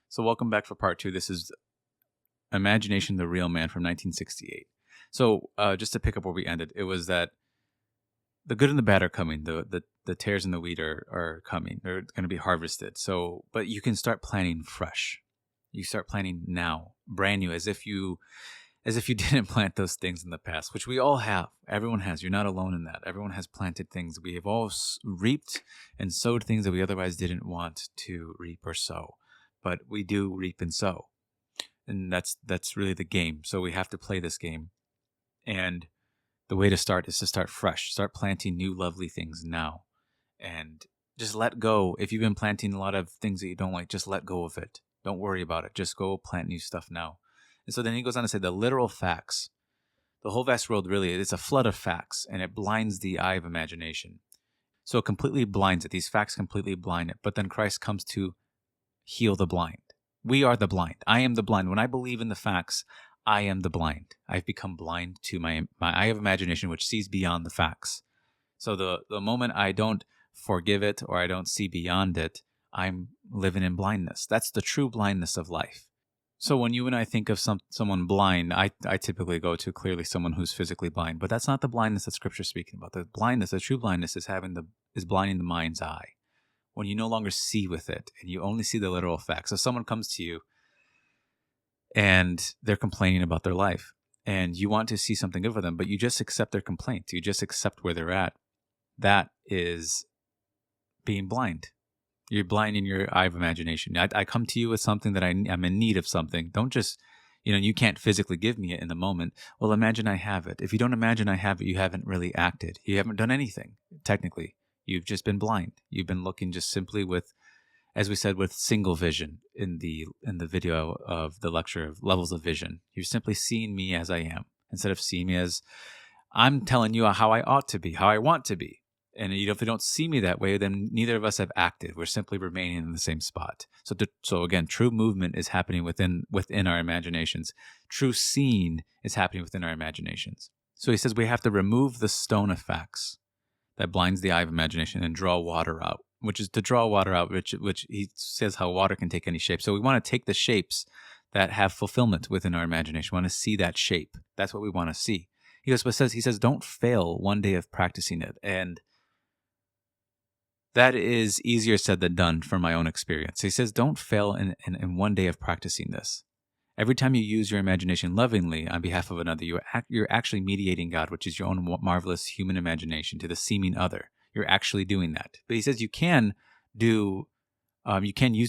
So welcome back for part two. This is Imagination, the Real Man from 1968. So just to pick up where we ended, it was that the good and the bad are coming. The tares and the wheat are coming. They're going to be harvested. So, but you can start planning fresh. You start planning now, brand new, as if you didn't plant those things in the past, which we all have. Everyone has. You're not alone in that. Everyone has planted things. We have all reaped and sowed things that we otherwise didn't want to reap or sow. But we do reap and sow. And that's really the game. So we have to play this game. And the way to start is to start fresh. Start planting new lovely things now. And just let go. If you've been planting a lot of things that you don't like, just let go of it. Don't worry about it. Just go plant new stuff now. And so then he goes on to say the literal facts. The whole vast world really, it's a flood of facts, and it blinds the eye of imagination. So it completely blinds it. These facts completely blind it. But then Christ comes to heal the blind. We are the blind. I am the blind. When I believe in the facts, I am the blind. I've become blind to my eye of imagination, which sees beyond the facts. So the moment I don't forgive it or I don't see beyond it, I'm living in blindness. That's the true blindness of life. So when you and I think of someone blind, I typically go to clearly someone who's physically blind, but that's not the blindness that Scripture's speaking about. The true blindness is blinding the mind's eye. When you no longer see with it and you only see the literal facts. So someone comes to you and they're complaining about their life and you want to see something good for them, but you just accept their complaint. You just accept where they're at. That is being blind. You're blind in your eye of imagination. I come to you with something that I'm in need of something. Don't just, you can't physically give me it in the moment. Well, imagine I have it. If you don't imagine I have it, you haven't really acted. You haven't done anything, technically. You've just been blind. You've been looking just simply with, as we said, with single vision in the video of the lecture of levels of vision. You're simply seeing me as I am instead of seeing me as I'm telling you how I ought to be, how I want to be. And if you don't see me that way, then neither of us have acted. We're simply remaining in the same spot. So again, true movement is happening within our imaginations. True seeing is happening within our imaginations. So he says we have to remove the stone of facts that blinds the eye of imagination and draw water out, which is to draw water out, which he says how water can take any shape. So we want to take the shapes that have fulfillment within our imagination. We want to see that shape. That's what we want to see. He says, don't fail one day of practicing it. And that is easier said than done from my own experience. He says, don't fail in one day of practicing this. Every time you use your imagination lovingly on behalf of another, you're actually mediating God, which is your own marvelous human imagination, to the seeming other. You're actually doing that. But he says you can use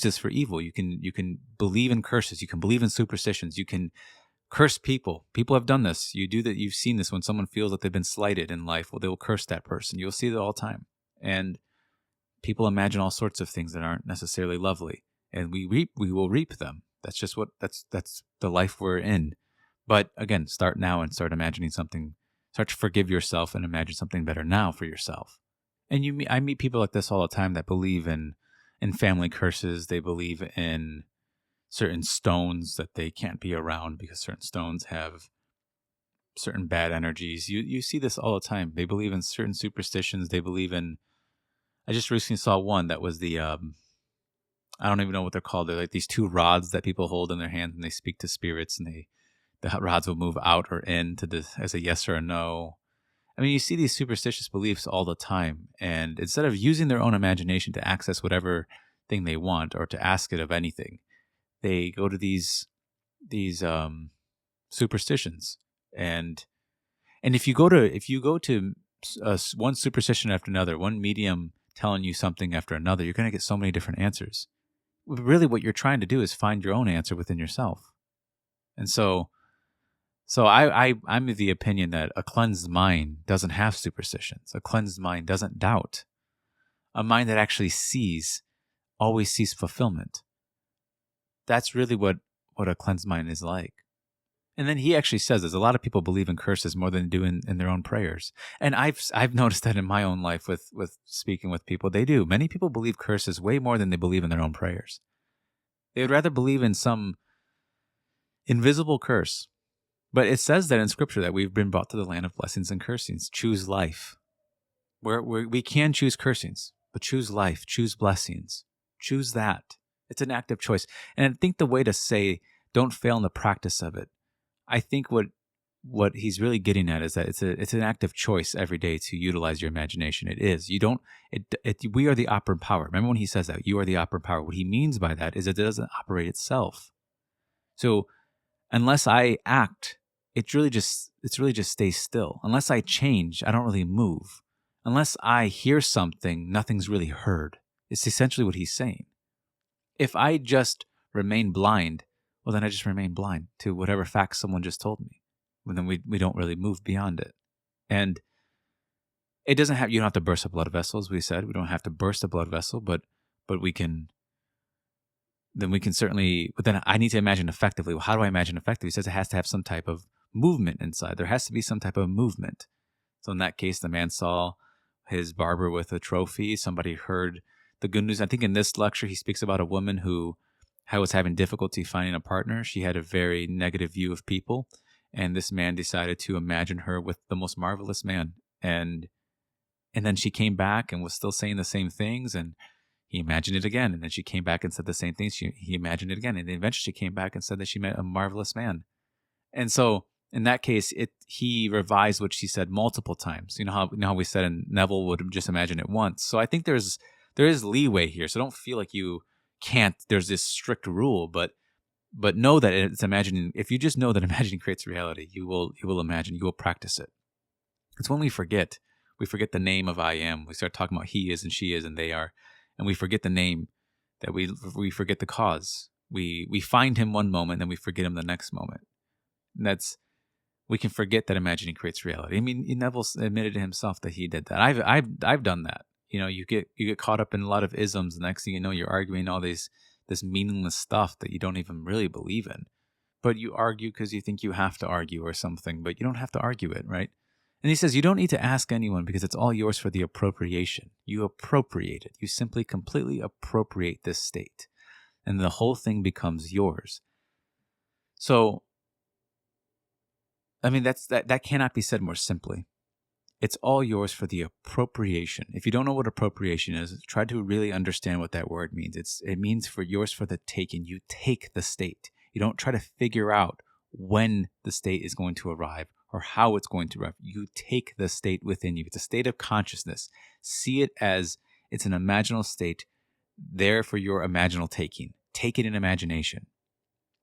this for evil. You can believe in curses. You can believe in superstitions. You can curse people. People have done this. You do that. You've seen this when someone feels that they've been slighted in life. Well, they will curse that person. You'll see that all the time. And people imagine all sorts of things that aren't necessarily lovely, and we will reap them. That's just that's the life we're in. But again, start now and start imagining something. Start to forgive yourself and imagine something better now for yourself. And I meet people like this all the time that believe in family curses. They believe in certain stones that they can't be around because certain stones have certain bad energies. You see this all the time. They believe in certain superstitions. They believe in. I just recently saw one that was the, I don't even know what they're called. They're like these two rods that people hold in their hands and they speak to spirits, and the rods will move out or in as a yes or a no. I mean, you see these superstitious beliefs all the time. And instead of using their own imagination to access whatever thing they want or to ask it of anything, they go to these superstitions. And if you go to one superstition after another, one medium telling you something after another, you're going to get so many different answers. Really, what you're trying to do is find your own answer within yourself. And so I'm of the opinion that a cleansed mind doesn't have superstitions. A cleansed mind doesn't doubt. A mind that actually always sees fulfillment. That's really what a cleansed mind is like. And then he actually says there's a lot of people believe in curses more than they do in their own prayers. And I've noticed that in my own life with speaking with people. They do. Many people believe curses way more than they believe in their own prayers. They would rather believe in some invisible curse. But it says that in Scripture that we've been brought to the land of blessings and cursings. Choose life. We can choose cursings, but choose life, choose blessings. Choose that. It's an active choice. And I think the way to say don't fail in the practice of it, I think what he's really getting at is that it's an active choice every day to utilize your imagination. It is. You don't we are the operant power. Remember when he says that you are the operant power. What he means by that is that it doesn't operate itself. So unless I act, it's really just stays still. Unless I change, I don't really move. Unless I hear something, nothing's really heard. It's essentially what he's saying. If I just remain blind, well, then I just remain blind to whatever facts someone just told me. Well, then we don't really move beyond it. And it doesn't have, you don't have to burst a blood vessel, as we said. We don't have to burst a blood vessel, but we can, then we can certainly, but then I need to imagine effectively. Well, how do I imagine effectively? He says it has to have some type of movement inside. There has to be some type of movement. So in that case, the man saw his barber with a trophy. Somebody heard the good news. I think in this lecture, he speaks about a woman who was having difficulty finding a partner. She had a very negative view of people. And this man decided to imagine her with the most marvelous man. And then she came back and was still saying the same things. And he imagined it again. And then she came back and said the same things. He imagined it again. And then eventually she came back and said that she met a marvelous man. And so in that case, he revised what she said multiple times. You know how we said, and Neville would just imagine it once. So I think there is leeway here. So don't feel like you can't, there's this strict rule, but know that it's imagining. If you just know that imagining creates reality, you will imagine, you will practice it. It's when we forget the name of I am. We start talking about he is and she is and they are, and we forget the name, that we forget the cause. We find him one moment, then we forget him the next moment. And we can forget that imagining creates reality. I mean, Neville admitted to himself that he did that. I've done that. You know, you get caught up in a lot of isms. The next thing you know, you're arguing all this meaningless stuff that you don't even really believe in. But you argue because you think you have to argue or something, but you don't have to argue it, right? And he says, you don't need to ask anyone because it's all yours for the appropriation. You appropriate it. You simply completely appropriate this state. And the whole thing becomes yours. So, I mean, that cannot be said more simply. It's all yours for the appropriation. If you don't know what appropriation is, try to really understand what that word means. It means for yours for the taking. You take the state. You don't try to figure out when the state is going to arrive or how it's going to arrive. You take the state within you. It's a state of consciousness. See it as it's an imaginal state there for your imaginal taking. Take it in imagination.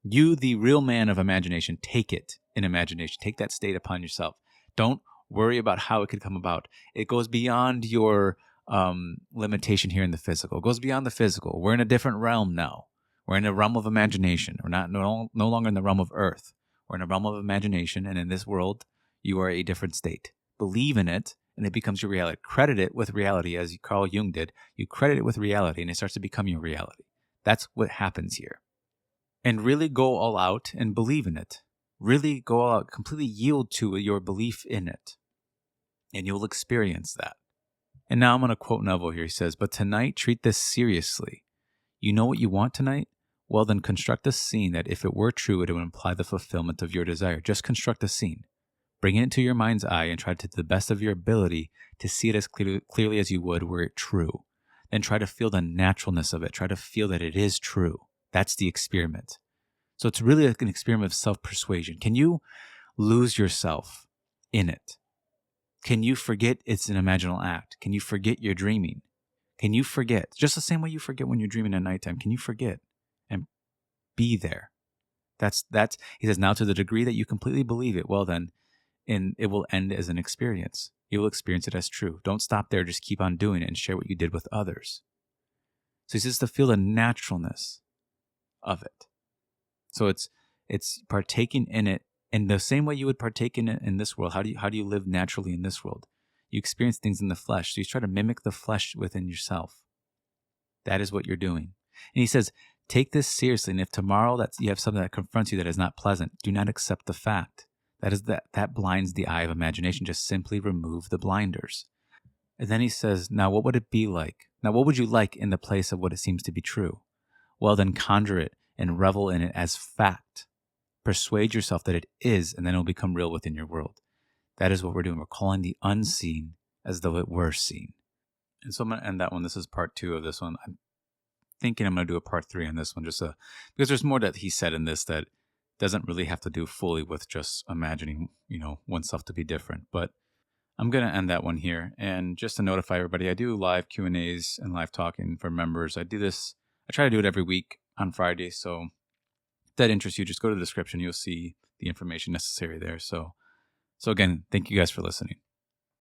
You, the real man of imagination, take it in imagination. Take that state upon yourself. Don't worry about how it could come about. It goes beyond your limitation here in the physical. It goes beyond the physical. We're in a different realm now. We're in a realm of imagination. We're no longer in the realm of earth. We're in a realm of imagination, and in this world, you are a different state. Believe in it, and it becomes your reality. Credit it with reality, as Carl Jung did. You credit it with reality, and it starts to become your reality. That's what happens here. And really go all out and believe in it. Really go all out, completely yield to your belief in it. And you'll experience that. And now I'm going to quote Neville here. He says, but tonight, treat this seriously. You know what you want tonight? Well, then construct a scene that if it were true, it would imply the fulfillment of your desire. Just construct a scene. Bring it into your mind's eye and try to the best of your ability to see it as clearly as you would were it true. Then try to feel the naturalness of it. Try to feel that it is true. That's the experiment. So it's really like an experiment of self-persuasion. Can you lose yourself in it? Can you forget it's an imaginal act? Can you forget you're dreaming? Can you forget? Just the same way you forget when you're dreaming at nighttime. Can you forget and be there? That's. He says, now to the degree that you completely believe it, well then, and it will end as an experience. You will experience it as true. Don't stop there. Just keep on doing it and share what you did with others. So he says to feel the naturalness of it. So it's partaking in it in the same way you would partake in it in this world. How do you live naturally in this world? You experience things in the flesh. So you try to mimic the flesh within yourself. That is what you're doing. And he says, take this seriously. And if tomorrow you have something that confronts you that is not pleasant, do not accept the fact. That blinds the eye of imagination. Just simply remove the blinders. And then he says, now what would it be like? Now what would you like in the place of what it seems to be true? Well, then conjure it and revel in it as fact. Persuade yourself that it is, and then it will become real within your world. That is what we're doing. We're calling the unseen as though it were seen. And so I'm going to end that one. This is part 2 of this one. thinking I'm going to do a part 3 on this one, because there's more that he said in this that doesn't really have to do fully with just imagining, oneself to be different. But I'm going to end that one here. And just to notify everybody, I do live Q&As and live talking for members. I try to do it every week on Friday. So if that interests you, just go to the description. You'll see the information necessary there. So again, thank you guys for listening.